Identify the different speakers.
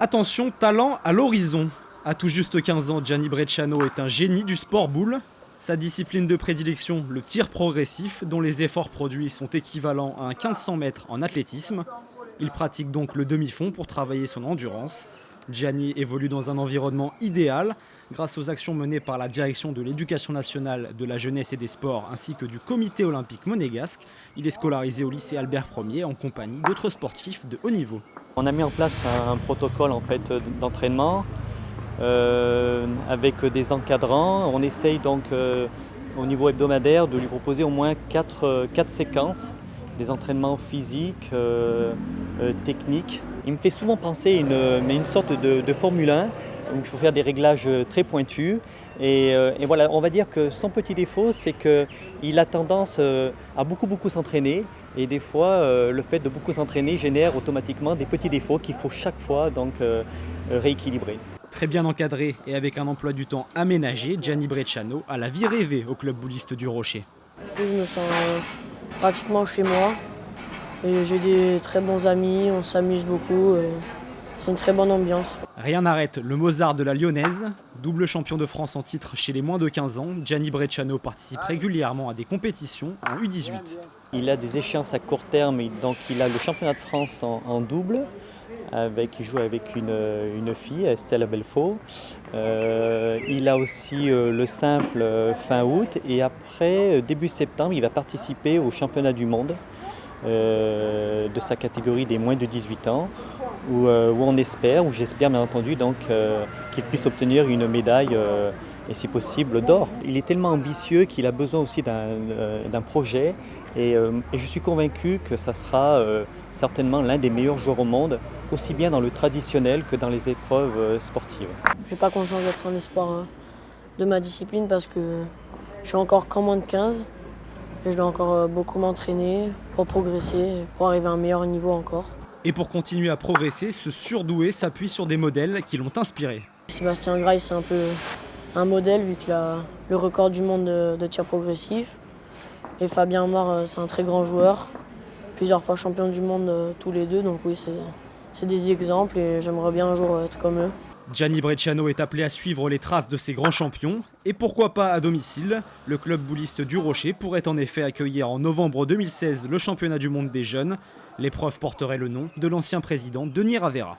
Speaker 1: Attention, talent à l'horizon. À tout juste 15 ans, Gianni Bresciano est un génie du sport boule. Sa discipline de prédilection, le tir progressif, dont les efforts produits sont équivalents à un 1500 mètres en athlétisme. Il pratique donc le demi-fond pour travailler son endurance. Gianni évolue dans un environnement idéal grâce aux actions menées par la direction de l'éducation nationale, de la jeunesse et des sports ainsi que du comité olympique monégasque. Il est scolarisé au lycée Albert Ier en compagnie d'autres sportifs de haut niveau.
Speaker 2: On a mis en place un protocole d'entraînement avec des encadrants. On essaye donc au niveau hebdomadaire de lui proposer au moins 4 séquences, des entraînements physiques, techniques. Il me fait souvent penser à une sorte de Formule 1 où il faut faire des réglages très pointus. Et voilà, on va dire que son petit défaut, c'est qu'il a tendance à beaucoup s'entraîner. Et des fois, le fait de beaucoup s'entraîner génère automatiquement des petits défauts qu'il faut chaque fois rééquilibrer.
Speaker 1: Très bien encadré et avec un emploi du temps aménagé, Gianni Bresciano a la vie rêvée au club bouliste du Rocher.
Speaker 3: Je me sens pratiquement chez moi. Et j'ai des très bons amis, on s'amuse beaucoup. C'est une très bonne ambiance.
Speaker 1: Rien n'arrête le Mozart de la Lyonnaise. Double champion de France en titre chez les moins de 15 ans, Gianni Bresciano participe régulièrement à des compétitions en U18.
Speaker 2: Il a des échéances à court terme, donc il a le championnat de France en double. Il joue avec une fille, Estelle Belfaux. Il a aussi le simple fin août et après, début septembre, il va participer au championnat du monde de sa catégorie des moins de 18 ans où j'espère bien entendu qu'il puisse obtenir une médaille et si possible d'or. Il est tellement ambitieux qu'il a besoin aussi d'un projet et je suis convaincu que ça sera certainement l'un des meilleurs joueurs au monde, aussi bien dans le traditionnel que dans les épreuves sportives.
Speaker 3: Je n'ai pas conscience d'être un espoir de ma discipline parce que je suis encore qu'en moins de 15 et je dois encore beaucoup m'entraîner pour progresser, pour arriver à un meilleur niveau encore.
Speaker 1: Et pour continuer à progresser, ce surdoué s'appuie sur des modèles qui l'ont inspiré.
Speaker 3: Sébastien Grail, c'est un peu un modèle vu qu'il a le record du monde de tir progressif. Et Fabien Aumar, c'est un très grand joueur, plusieurs fois champion du monde tous les deux. Donc oui, c'est des exemples et j'aimerais bien un jour être comme eux.
Speaker 1: Gianni Bresciano est appelé à suivre les traces de ces grands champions. Et pourquoi pas à domicile. Le club bouliste du Rocher pourrait en effet accueillir en novembre 2016 le championnat du monde des jeunes. L'épreuve porterait le nom de l'ancien président Denis Ravera.